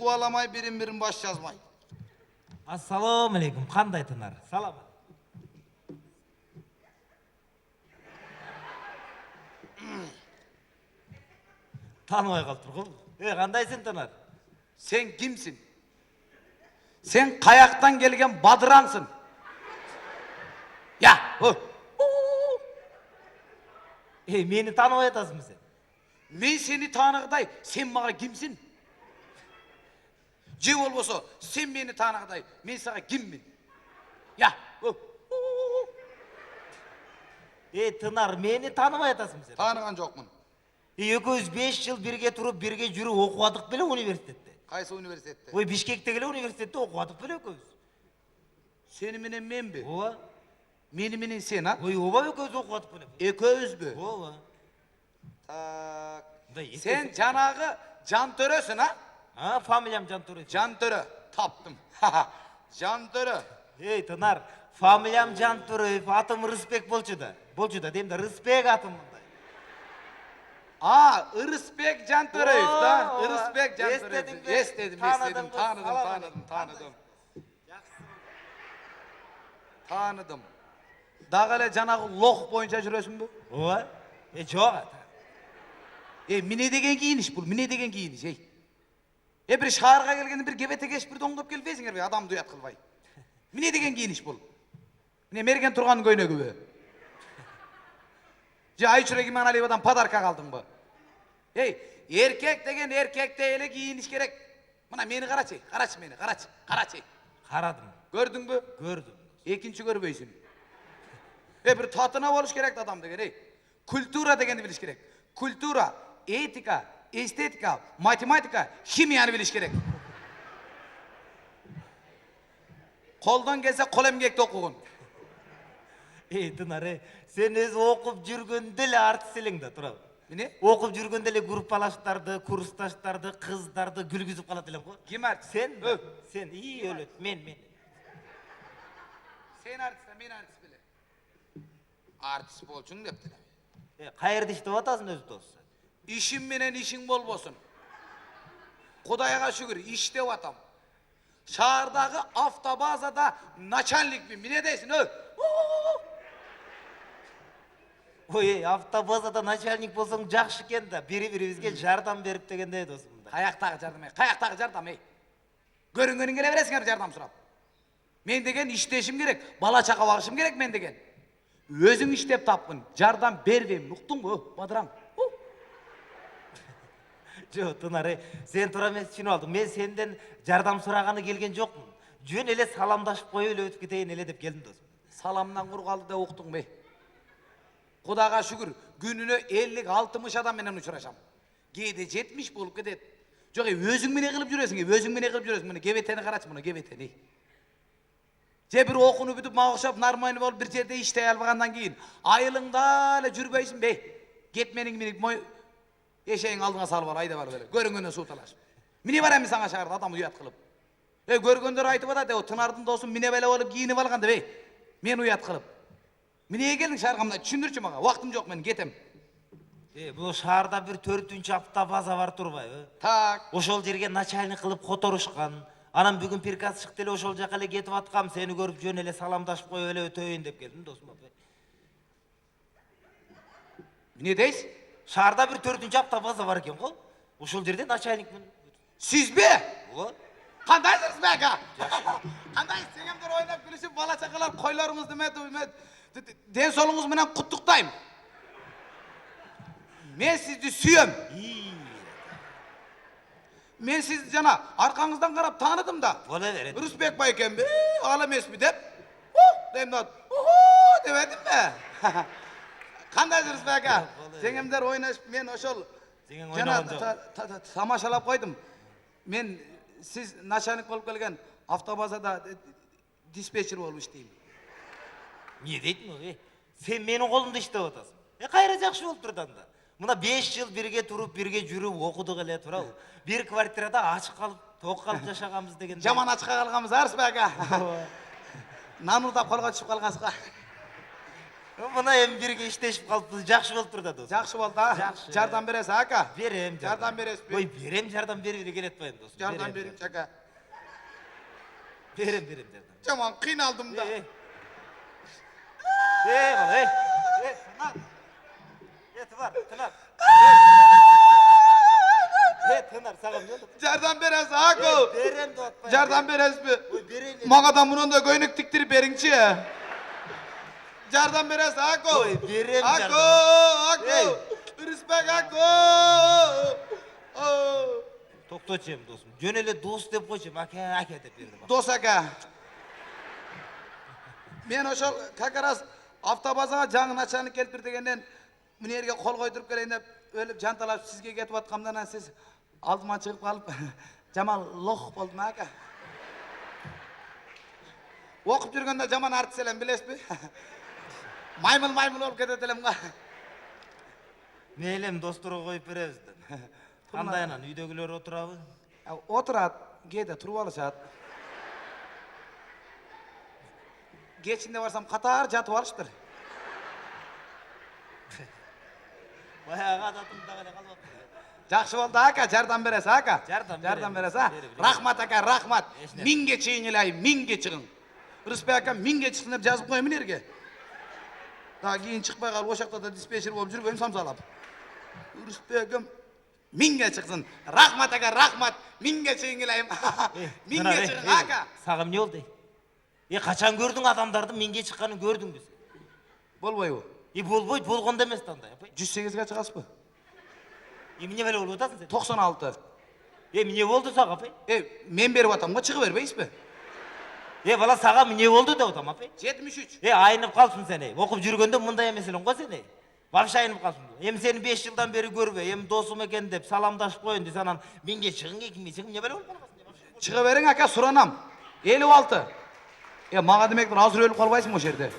қуаламай, бірін баш жазмай. Ассаламу алейкум, қандай тынар? Салам. Танымай қалып тұр ғой. Қандайсың тынар? Сен кімсің? Сен қаяқтан келген бадыраңсың. Я, Мені танымай атасың сен? мен сені танығыдай, сен маға кімсің? Же болбосо, сен мені танығыдай, мен саға кіммін? Я, Тынар, мені танымай атасың сен? таныған жоқмын. Екеуіз 5 жыл бірге тұрып, бірге жүріп оқуадық біле университетте. Қайсы университетте? Бишкекте келе университетте оқуадық біле екеуіз. Сені менен мен бе? Ова. Мені менен сен, а? Оба екеуіз оқуадық біле. Екеуіз бе? Ова. Так. Да, Сен жанағы Жантөресің, а? Фамилиям Жантөрө. Жантөрө, таптым. Жантөрө. Тынар, фамилиям Жантөрө, атым Рысбек болчу да. Болчу да, дейм да, Рысбек атым мындай. Ырысбек Жантөрөев, да? Ырысбек Жантөрөев. Естедім. Таныдым. Дағы әлі жанағы лоқ бойынша жүресің бі? Ова. Жоқ ата. Міне деген киініш бұл, міне деген киініш, бір шағарға келгенде бір кебете кеш бір доңдап келбейсіңер бе, адамды ұят қылбай. Міне деген киініш бұл. Міне мерген тұрған көйнегі бе. Же айчүреги мен алибадан подарка қалдың бы. Еркек деген еркекте елі киініш керек. Мына мені қарачы, мені, қарачы. Қарадым. Көрдің бі? Көрдім. Екінші көрбейсің. Бір татына болыш керек адам деген, культура дегенді біліш керек. Культура, этика, эстетика, математика, химияны біліш керек. Қолдан келсе қол емгекті оқуғын. Тынар, сен өз оқып жүргенделе артиселің да, тұрау. Міне? Оқып жүргенделе группалаштарды, курсташтарды, қыздарды күлгізіп қалатылым ғой. Кем артист? Сен, өлет, мен. Сен артист, мен артист біле. Артист болчың деп тілі. Қайырды ішті отасың өзі досы? İşim менен işin bol bolsun. Құдайға шүгір, iş деп атам. Шаардағы автобазада начальник мин, міне дейсің, автобазада начальник болсаң жақшы екен да, бірі-бірімізге жардам беріп дегенде досымда. Қаяқтағы жардам, Көрінгенің келе бересіңер жардам сұрап. Мен деген іштешім керек, бала чақа бағышым керек мен деген. Өзің іштеп тапқын, жардам бербейм, ұқтың ғой, бадырам. Жоқ, Тынар, сен тұра мен түсініп алдың. Мен сенден жардам сұрағаны келген жоқпын. Жөн еле саламдашып қойып еле өтіп кетейін еле деп келдім досым. Саламнан құрғалды да ұқтың бе. Құдаға шүгір, күніне 50-60 адам менен ұшырашам. Кейде 70 болып кетеді. Жоқ, өзің мене қылып жүресің, мені кебетені қарашы, мұны кебетені. Же бір оқыны бүтіп, мағышап, нармайны болып, бір жерде іштей албағандан кейін, айылыңда әлі жүрбейсің бе. Кетменің менің ешейін алдыңа салып ал, айда бар бәрі. Көрінгенде су талаш. Міне бар әмі саңа шағырды, адам ұят қылып. Көргендер айтып атады, Тынардың досым міне бәлі болып, киініп алғанды бе. Мен ұят қылып. Міне келдің шарғамда, түсіндірші маға, уақытым жоқ, мен кетем. Бұл шаарда бір 4-ші автобаза бар тұрбай. Так. Ошол жерге начальник қылып которышқан. Анан бүгін приказ шықты эле ошол жака эле кетип аткам, сени көрүп жөн эле саламдашып коюп эле өтөйүн деп келдим досум. Эмне дейсиз? Шаарда бир 4-ші автобаза бар экен го. Ошол жерде начальник менен. Сизби? Ооба. Кандайсыз бека? Кандай сеңемдер ойнап күлүшүп, бала чакалар койлорубузду ден соолугуңуз менен куттуктайм. Мен сизди сүйөм. Мен сизди жана аркаңыздан карап тааныдым да. Боло берет. Рысбек байкемби? Ал эмесби деп? Дейм да. Дебедим бе? Кандайсыз бека? Сеңемдер ойнашып, мен ошол жана тамашалап койдум. Мен сиз начальник болуп келген автобазада диспетчер болуп иштейм. Не дейсиң? Сен менин колумда иштеп атасың. Кайра жакшы болуп турду анда. Мына 5 жыл бирге туруп, бирге жүрүп, окудук эле турабы. Бир квартирада ачык калып, ток калып жашаганбыз деген. Жаман ачыкка калганбыз, арсыз бека. Нан урдап колго түшүп калгансызга. Mına hem birge işleşip kalıpты, жақсы болып тұр да досым. Жақсы болды, а? Жақсы. Жардам бересің, ака? Берем Жардам бересіз бе? Ой, берем жардам беріп келет байым досым. Жардам берейінші, ака. Берем жардам. Жаман қиналдым да. Бала, тынар. Тынар. Тынар, саған не oldu? Жардам бересің, ака? Берем de atmayın. Жардам бересіз бе? Ой, берем. Мағадан мұнында көйнек тіктіріп беріңші. Жардам бересің, ака? Ой, берем Ака, жардам. ака. Үріспек, ака. Тоқтот жем досым. Жөн эле дос деп койчум, аке деп берди. Дос, ака. Мен ошол как раз автобазаға жаңы начальник келіп тұр дегеннен мына жерге қол қойдырып келейін деп өліп жанталап сізге кетіп жатқанымдан сіз алдыма шығып қалып жаман лох болдым, ака. Оқып жүргенде жаман артыс елем, білесіз бе? Маймыл болып кетет елем ға. Мейлем досторго коюп беребиз да. Кандай анан үйдөгүлөр отурабы? Отырат, кейде тұрып алышат. Кечинде барсам қатар жатып алыштыр. Баягы адатымда эле калып. Жақсы болды, ака, жардам бересіз, ака. Жардам бересіз, а? Рахмат, ака, рахмат. Минге чейін елайым, минге шығың. Рыспек ака, минге шықсын деп жазып қойым ерге. Да, кейін шықпай қалып, ошақта да диспетчер болып жүргенім самсалап. Рыспегім, минге шықсын. Рахмат, ака, рахмат. Минге чейін елайым. Минге шығың, ака. Сагым не oldu? Качан көрдің адамдарды минге чыкканын көрдің біз. Болбой бу. Болбойт, болгондо эмес да андай. 108-ге шығасыз бу? Эмне беле болуп атасың сен? 96. Эмне болду сага, апай? Мен беріп атам, шығып бербейсіз бе? Бала сага эмне болду деп атам, апай? 73. Айнып калсың сен, окуп жүргөндө мындай эмес элең го сен. Вообще айнып калсың. Эми сени 5 жылдан бери көрбөй, эми досум экен деп саламдашып коеюн десе анан минге чыгың, 2 чыгың, эмне беле болуп каласың? Шыға берің, ака, суранам. 56. Мага демек бір азыр өліп қалбайсың о жерде.